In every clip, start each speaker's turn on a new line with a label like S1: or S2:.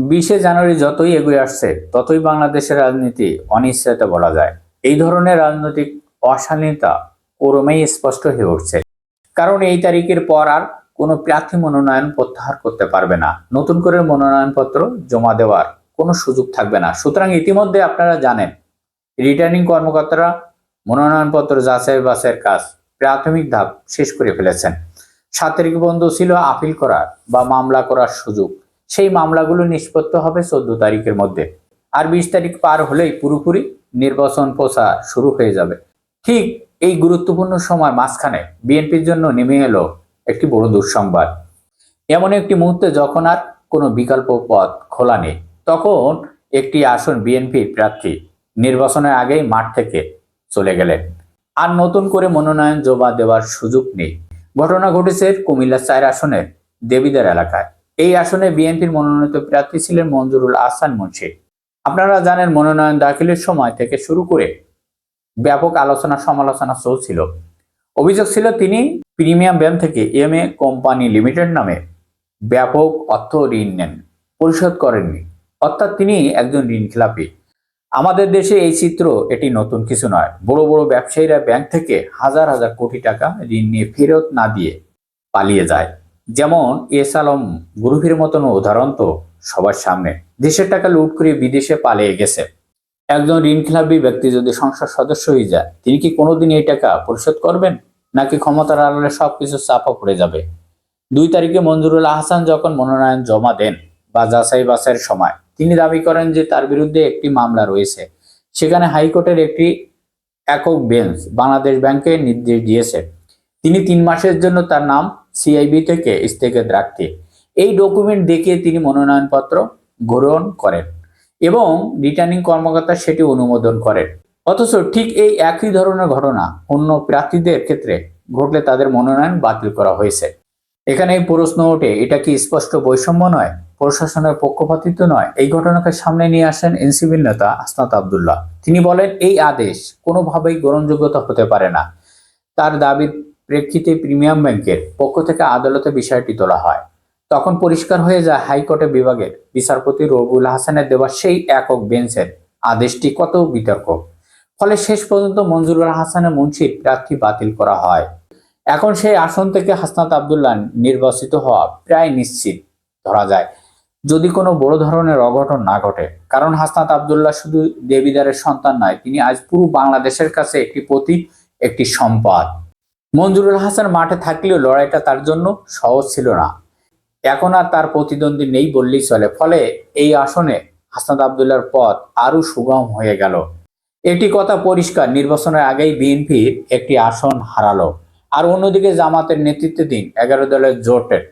S1: 20শে জানুয়ারি যতই এগিয়ে আসছে ততই বাংলাদেশের রাজনীতি অনিশ্চয়তা বলা যায়। এই ধরনের রাজনৈতিক অশালীনতা ক্রমেই স্পষ্ট হয়ে উঠছে। কারণ এই তারিখের পর আর কোনো প্রার্থী মনোনয়ন প্রত্যাহার করতে পারবে না, নতুন করে মনোনয়নপত্র জমা দেওয়ার কোনো সুযোগ থাকবে না। সুতরাং ইতিমধ্যে আপনারা জানেন, রিটার্নিং কর্মকর্তারা মনোনয়নপত্র যাচাই বাছাইয়ের কাজ প্রাথমিক ধাপ শেষ করে ফেলেছেন। 7 তারিখ বন্ধ ছিল আপিল করার বা মামলা করার সুযোগ। সেই মামলাগুলো নিষ্পত্তি হবে 14 তারিখের মধ্যে। আর 20 তারিখ পার হলেই পুরোপুরি নির্বাচন প্রচার শুরু হয়ে যাবে। ঠিক এই গুরুত্বপূর্ণ সময় মাঝখানে বিএনপির জন্য নেমে এলো একটি বড় দুঃসংবাদ। এমন একটি মুহূর্তে যখন আর কোনো বিকল্প পথ খোলা নেই, তখন একটি আসন বিএনপির প্রার্থী নির্বাচনের আগেই মাঠ থেকে চলে গেলেন। আর নতুন করে মনোনয়ন জমা দেওয়ার সুযোগ নেই। ঘটনা ঘটেছে কুমিল্লা 4 আসনের দেবিদ্বার এলাকায়। এই আসনে বিএনপির মনোনীত প্রার্থী ছিলেন মঞ্জুরুল আহসান মুন্সী। আপনারা জানেন, মনোনয়ন দাখিলের সময় থেকে শুরু করে ব্যাপক আলোচনা সমালোচনা চলছিল। অভিযোগ ছিল তিনি প্রিমিয়াম ব্যাংক থেকে এমএ কোম্পানি লিমিটেড নামে ব্যাপক অর্থ ঋণ নেন, পরিশোধ করেননি, অর্থাৎ তিনি একজন ঋণ খেলাপি। আমাদের দেশে এই চিত্র এটি নতুন কিছু নয়। বড় বড় ব্যবসায়ীরা ব্যাংক থেকে হাজার হাজার কোটি টাকা ঋণ নিয়ে ফেরত না দিয়ে পালিয়ে যায়। যেমন এস আলম গ্রুপের মতন উদাহরণ তো সবার সামনে। দেশের টাকা লুট করে বিদেশে পালিয়ে গেছে। একজন ঋণখেলাপি ব্যক্তি যদি সংসদ সদস্য হয়ে যায়, তিনি কি কোনোদিন এই টাকা পরিশোধ করবেন, নাকি ক্ষমতার আড়ালে সবকিছু চাপা পড়ে যাবে? 2 তারিখে মঞ্জুরুল আহসান যখন মনোনয়ন জমা দেন বা যাচাই বাছাইয়ের সময়, তিনি দাবি করেন যে তার বিরুদ্ধে একটি মামলা রয়েছে। সেখানে হাইকোর্টের একটি একক বেঞ্চ বাংলাদেশ ব্যাংকে নির্দেশ দিয়েছে তিনি 3 মাসের জন্য তার নাম সিআইবি থেকে স্থগিত রাখতে। এই ডকুমেন্ট দেখিয়ে তিনি মনোনয়নপত্র গ্রহণ করেন এবং রিটার্নিং কর্মকর্তা সেটি অনুমোদন করেন। অথচ ঠিক এই একই ধরনের ঘটনা অন্য প্রার্থীদের ক্ষেত্রে ঘটলে তাদের মনোনয়ন বাতিল করা হয়েছে। এখানে এই প্রশ্ন ওঠে, এটা কি স্পষ্ট বৈষম্য নয়, প্রশাসনের পক্ষপাতিত্ব নয়? এই ঘটনাকে সামনে নিয়ে আসেন এনসিপির নেতা হাসনাত আব্দুল্লাহ। তিনি বলেন, এই আদেশ কোনোভাবেই গ্রহণযোগ্যতা হতে পারে না। তার দাবির প্রেক্ষিতে প্রিমিয়াম ব্যাংকের পক্ষ থেকে আদালতে বিষয়টি তোলা হয়। তখন পরিষ্কার হয়ে যায় হাইকোর্টের বিভাগের বিচারপতি রবিউল হাসানের দেওয়া সেই একক বেঞ্চের আদেশটি কত বিতর্ক। ফলে শেষ পর্যন্ত মঞ্জুরুল হাসানের মুন্সির প্রার্থী বাতিল করা হয়। এখন সেই আসন থেকে হাসনাত আব্দুল্লাহ নির্বাচিত হওয়া প্রায় নিশ্চিত ধরা যায়, যদি কোনো বড় ধরনের অঘটন না ঘটে। কারণ হাসনাত আব্দুল্লাহ শুধু দেবিদ্বারের সন্তান নয়, তিনি আজ পুরো বাংলাদেশের কাছে একটি প্রতীক, একটি সম্পদ। মঞ্জুরুল হাসান মাঠে থাকলেও লড়াইটা তার জন্য সহজ ছিল না। এখন আর তার প্রতিদ্বন্দ্বী নেই বললেই চলে। ফলে এই আসনে হাসনাত আব্দুল্লাহর পথ আরো সুগম হয়ে গেল। একটি কথা পরিষ্কার, নির্বাচনের আগেই বিএনপি একটি আসন হারালো, আর অন্যদিকে জামাতের নেতৃত্বাধীন 11 দলের জোটের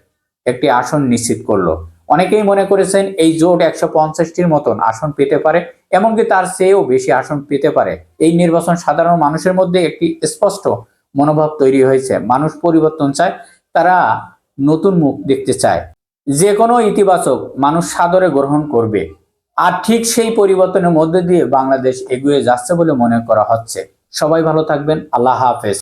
S1: একটি আসন নিশ্চিত করলো। অনেকেই মনে করেছেন এই জোট 150টির মতন আসন পেতে পারে, এমনকি তার চেয়েও বেশি আসন পেতে পারে। এই নির্বাচন সাধারণ মানুষের মধ্যে একটি স্পষ্ট মনোভাব তৈরি হয়েছে। মানুষ পরিবর্তন চায়, তারা নতুন মুখ দেখতে চায়। যে কোনো ইতিবাচক মানুষ সাদরে গ্রহণ করবে। আর ঠিক সেই পরিবর্তনের মধ্যে দিয়ে বাংলাদেশ এগিয়ে যাচ্ছে বলে মনে করা হচ্ছে। সবাই ভালো থাকবেন। আল্লাহ হাফেজ।